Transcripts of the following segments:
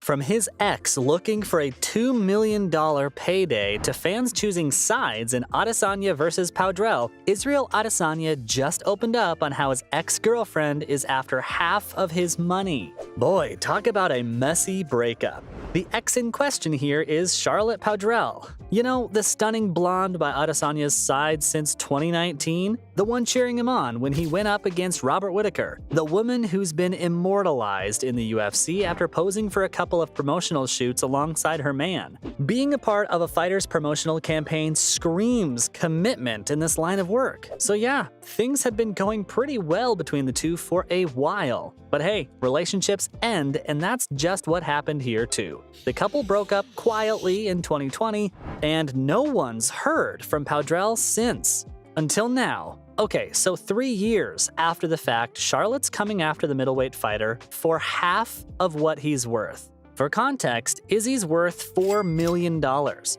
From his ex looking for a $2 million payday to fans choosing sides in Adesanya versus Padrell, Israel Adesanya just opened up on how his ex-girlfriend is after half of his money. Boy, talk about a messy breakup. The ex in question here is Charlotte Padrell. You know, the stunning blonde by Adesanya's side since 2019? The one cheering him on when he went up against Robert Whittaker. The woman who's been immortalized in the UFC after posing for a couple of promotional shoots alongside her man. Being a part of a fighter's promotional campaign screams commitment in this line of work. So yeah, things had been going pretty well between the two for a while. But hey, relationships end, and that's just what happened here too. The couple broke up quietly in 2020, and no one's heard from Padrell since. Until now. Okay, so 3 years after the fact, Charlotte's coming after the middleweight fighter for half of what he's worth. For context, Izzy's worth $4 million.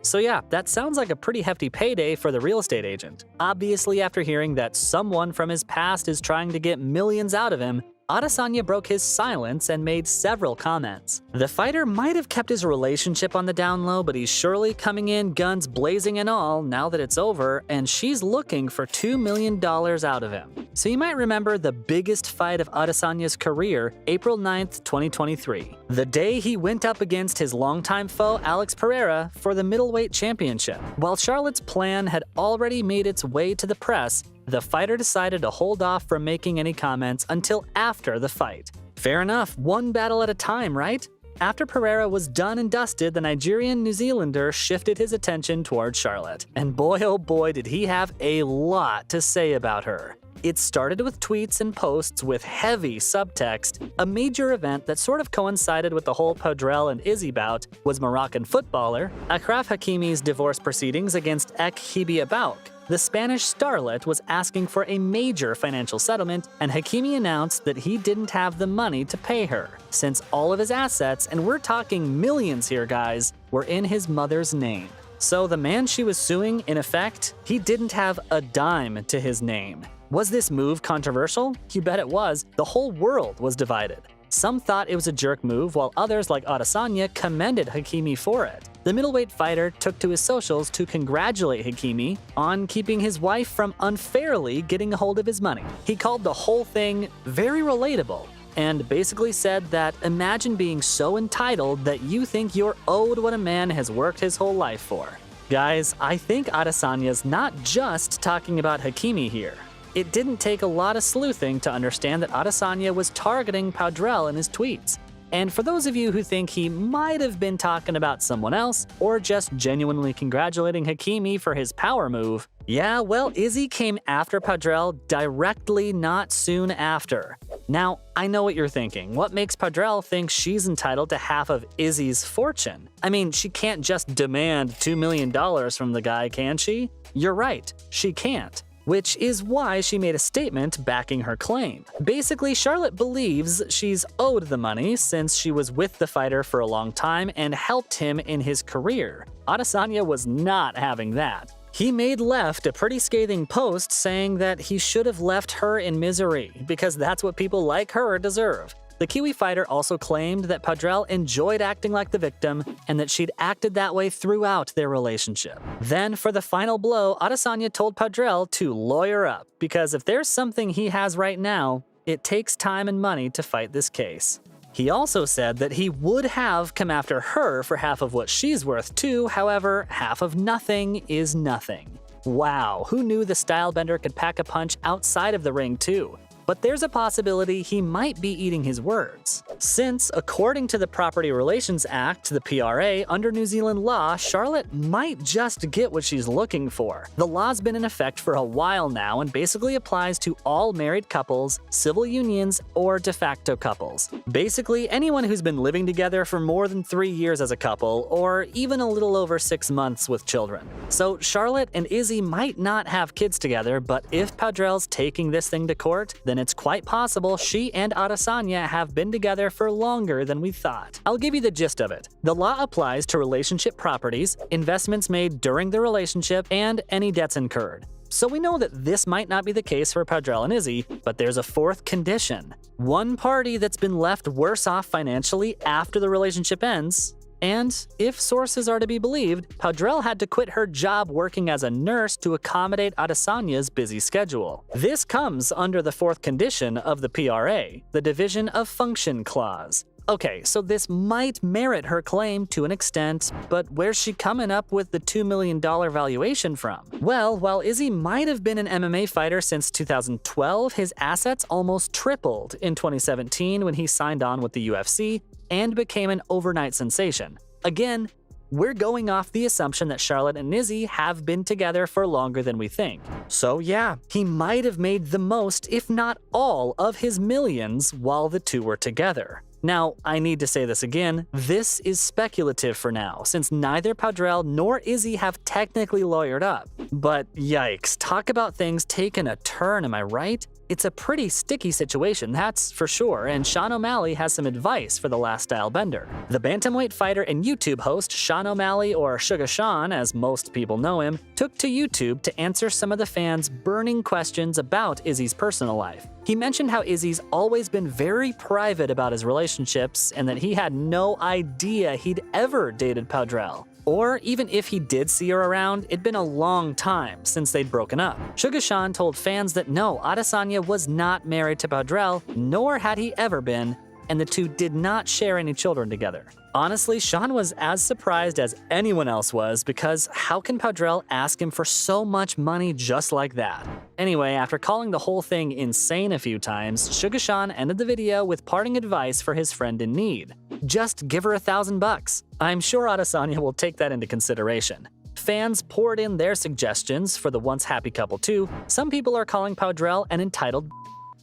So yeah, that sounds like a pretty hefty payday for the real estate agent. Obviously, after hearing that someone from his past is trying to get millions out of him, Adesanya broke his silence and made several comments. The fighter might have kept his relationship on the down low, but he's surely coming in guns blazing and all now that it's over, and she's looking for $2 million out of him. So you might remember the biggest fight of Adesanya's career, April 9th, 2023. The day he went up against his longtime foe Alex Pereira for the middleweight championship. While Charlotte's plan had already made its way to the press, the fighter decided to hold off from making any comments until after the fight. Fair enough, one battle at a time, right? After Pereira was done and dusted, the Nigerian New Zealander shifted his attention towards Charlotte. And boy oh boy did he have a lot to say about her. It started with tweets and posts with heavy subtext. A major event that sort of coincided with the whole Padrell and Izzy bout was Moroccan footballer Achraf Hakimi's divorce proceedings against Ek Hibia Bauk. The Spanish starlet was asking for a major financial settlement, and Hakimi announced that he didn't have the money to pay her, since all of his assets, and we're talking millions here guys, were in his mother's name. So the man she was suing, in effect, he didn't have a dime to his name. Was this move controversial? You bet it was. The whole world was divided. Some thought it was a jerk move, while others like Adesanya commended Hakimi for it. The middleweight fighter took to his socials to congratulate Hakimi on keeping his wife from unfairly getting a hold of his money. He called the whole thing very relatable and basically said that imagine being so entitled that you think you're owed what a man has worked his whole life for. Guys, I think Adesanya's not just talking about Hakimi here. It didn't take a lot of sleuthing to understand that Adesanya was targeting Padrell in his tweets. And for those of you who think he might have been talking about someone else, or just genuinely congratulating Hakimi for his power move, yeah, well, Izzy came after Padrell directly not soon after. Now, I know what you're thinking. What makes Padrell think she's entitled to half of Izzy's fortune? I mean, she can't just demand $2 million from the guy, can she? You're right, she can't. Which is why she made a statement backing her claim. Basically, Charlotte believes she's owed the money since she was with the fighter for a long time and helped him in his career. Adesanya was not having that. He made left a pretty scathing post saying that he should have left her in misery because that's what people like her deserve. The Kiwi fighter also claimed that Padrell enjoyed acting like the victim and that she'd acted that way throughout their relationship. Then, for the final blow, Adesanya told Padrell to lawyer up, because if there's something he has right now, it takes time and money to fight this case. He also said that he would have come after her for half of what she's worth too, however, half of nothing is nothing. Wow, who knew the stylebender could pack a punch outside of the ring too? But there's a possibility he might be eating his words. Since, according to the Property Relations Act, the PRA, under New Zealand law, Charlotte might just get what she's looking for. The law's been in effect for a while now and basically applies to all married couples, civil unions, or de facto couples. Basically, anyone who's been living together for more than 3 years as a couple, or even a little over 6 months with children. So Charlotte and Izzy might not have kids together, but if Padrell's taking this thing to court, then it's quite possible she and Adesanya have been together for longer than we thought. I'll give you the gist of it. The law applies to relationship properties, investments made during the relationship, and any debts incurred. So we know that this might not be the case for Padrell and Izzy, but there's a fourth condition. One party that's been left worse off financially after the relationship ends. And if sources are to be believed, Padrell had to quit her job working as a nurse to accommodate Adesanya's busy schedule. This comes under the fourth condition of the PRA, the Division of Function Clause. Okay, so this might merit her claim to an extent, but where's she coming up with the $2 million valuation from? Well, while Izzy might have been an MMA fighter since 2012, his assets almost tripled in 2017 when he signed on with the UFC and became an overnight sensation. Again, we're going off the assumption that Charlotte and Izzy have been together for longer than we think. So yeah, he might have made the most, if not all, of his millions while the two were together. Now, I need to say this again, this is speculative for now, since neither Padrell nor Izzy have technically lawyered up. But yikes, talk about things taking a turn, am I right? It's a pretty sticky situation, that's for sure, and Sean O'Malley has some advice for the last style bender. The bantamweight fighter and YouTube host Sean O'Malley, or Sugar Sean as most people know him, took to YouTube to answer some of the fans' burning questions about Izzy's personal life. He mentioned how Izzy's always been very private about his relationships and that he had no idea he'd ever dated Padrell. Or even if he did see her around, it'd been a long time since they'd broken up. Sugar Sean told fans that no, Adesanya was not married to Padrell, nor had he ever been, and the two did not share any children together. Honestly, Sean was as surprised as anyone else was because how can Padrell ask him for so much money just like that? Anyway, after calling the whole thing insane a few times, Sugar Sean ended the video with parting advice for his friend in need. Just give her $1,000. I'm sure Adesanya will take that into consideration. Fans poured in their suggestions for the once happy couple too. Some people are calling Padrell an entitled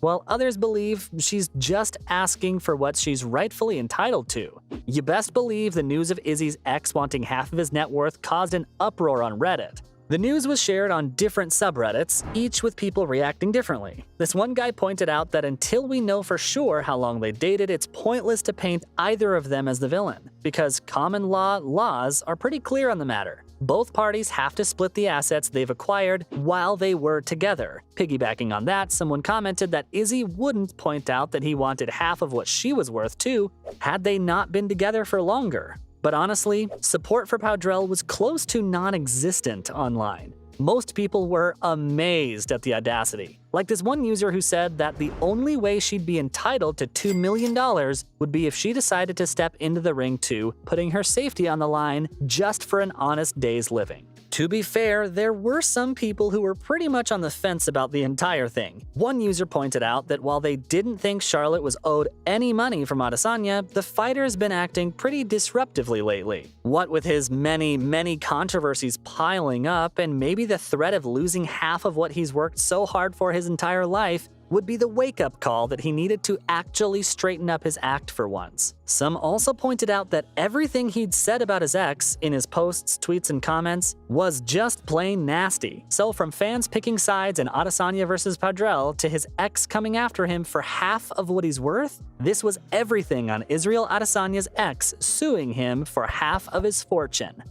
while others believe she's just asking for what she's rightfully entitled to. You best believe the news of Izzy's ex wanting half of his net worth caused an uproar on Reddit. The news was shared on different subreddits, each with people reacting differently. This one guy pointed out that until we know for sure how long they dated, it's pointless to paint either of them as the villain, because common law laws are pretty clear on the matter. Both parties have to split the assets they've acquired while they were together. Piggybacking on that, someone commented that Izzy wouldn't point out that he wanted half of what she was worth too, had they not been together for longer. But honestly, support for Padrell was close to non-existent online. Most people were amazed at the audacity. Like this one user who said that the only way she'd be entitled to $2 million would be if she decided to step into the ring too, putting her safety on the line just for an honest day's living. To be fair, there were some people who were pretty much on the fence about the entire thing. One user pointed out that while they didn't think Charlotte was owed any money from Adesanya, the fighter's been acting pretty disruptively lately. What with his many controversies piling up and maybe the threat of losing half of what he's worked so hard for his entire life, would be the wake-up call that he needed to actually straighten up his act for once. Some also pointed out that everything he'd said about his ex in his posts, tweets, and comments was just plain nasty. So from fans picking sides in Adesanya versus Padrell to his ex coming after him for half of what he's worth, this was everything on Israel Adesanya's ex suing him for half of his fortune.